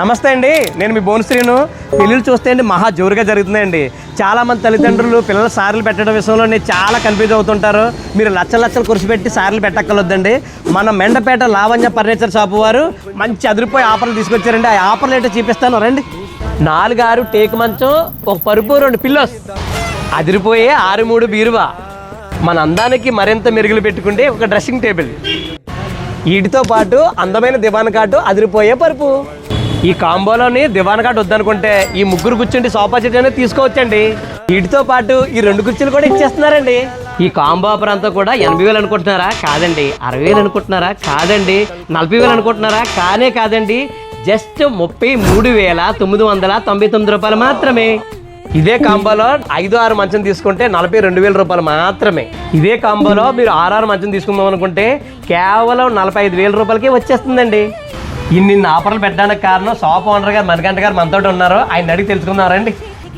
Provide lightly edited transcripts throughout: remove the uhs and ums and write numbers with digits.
నమస్తే అండి, నేను మీ బోన్శ్రీను. పెళ్ళిళ్ళు చూస్తే అండి మహా జోరుగా జరుగుతున్నాయండి. చాలామంది తల్లిదండ్రులు పిల్లల సారీలు పెట్టడం విషయంలో చాలా కన్ఫ్యూజ్ అవుతుంటారు. మీరు లక్షలు కురిసి పెట్టి సారీలు పెట్టక్కర్లేదండి. మన మెండపేట లావణ్య ఫర్నిచర్ షాపు వారు మంచి అదిరిపోయి ఆఫర్లు తీసుకొచ్చారండి. ఆ ఆఫర్లు ఏంటో చూపిస్తాను రండి. 4-6 టేక్ మంచం, ఒక పరుపు, 2 పిల్లోస్, అదిరిపోయే 6-3 బీరువా, మన అందానికి మరింత మెరుగులు పెట్టుకుంటే ఒక డ్రెస్సింగ్ టేబుల్, వీటితో పాటు అందమైన దివాన్ కాటు, అదిరిపోయే పరుపు. ఈ కాంబోలోని దివాన్ కాటు వద్దనుకుంటే ఈ ముగ్గురు కూర్చుండి సోఫా సెట్ అనేది తీసుకోవచ్చండి. వీటితో పాటు ఈ 2 కుర్చీలు కూడా ఇచ్చేస్తున్నారండి. ఈ కాంబో ఆఫర్ అంతా కూడా 80,000 అనుకుంటున్నారా? కాదండి. 60,000 అనుకుంటున్నారా? కాదండి. 40,000 అనుకుంటున్నారా? కానే కాదండి. జస్ట్ 33,999 రూపాయలు మాత్రమే. ఇదే కాంబోలో 5-6 మంచం తీసుకుంటే 42,000 రూపాయలు మాత్రమే. ఇదే కాంబోలో మీరు 6 మంచం తీసుకుందాం అనుకుంటే కేవలం 45,000 రూపాయలకి వచ్చేస్తుందండి. ఇన్ని ఆఫర్లు పెట్టడానికి కారణం షాప్ ఓనర్ గారు మణికంఠ గారు మనతో ఉన్నారు. ఆయన అడిగి తెలుసుకుందారండి.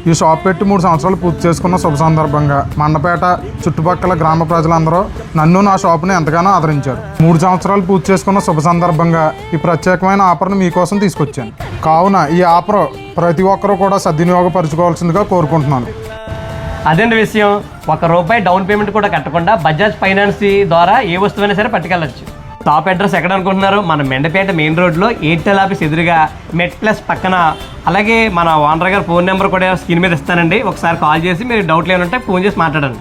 ఈ షాప్ పెట్టి 3 సంవత్సరాలు పూర్తి చేసుకున్న శుభ సందర్భంగా మండపేట చుట్టుపక్కల గ్రామ ప్రజలందరూ నన్ను నా షాపుని ఎంతగానో ఆదరించారు. 3 సంవత్సరాలు పూర్తి చేసుకున్న శుభ సందర్భంగా ఈ ప్రత్యేకమైన ఆఫర్ను మీకోసం తీసుకొచ్చాను. కావున ఈ ఆఫర్ ప్రతి ఒక్కరూ కూడా సద్వినియోగపరచుకోవాల్సిందిగా కోరుకుంటున్నాను. అదేంటి విషయం, ₹1 డౌన్ పేమెంట్ కూడా కట్టకుండా బజాజ్ ఫైనాన్స్ ద్వారా ఏ వస్తువైనా సరే పట్టుకెళ్ళచ్చు. షాప్ అడ్రస్ ఎక్కడ అనుకుంటున్నారు? మన మెండపేట మెయిన్ రోడ్లో ఎయిర్టెల్ ఆఫీస్ ఎదురుగా మెట్ ప్లస్ పక్కన. అలాగే మన ఓనర్ గారు ఫోన్ నెంబర్ కూడా స్క్రీన్ మీద ఇస్తానండి. ఒకసారి కాల్ చేసి మీరు డౌట్లు ఏమైనా ఉంటే ఫోన్ చేసి మాట్లాడండి.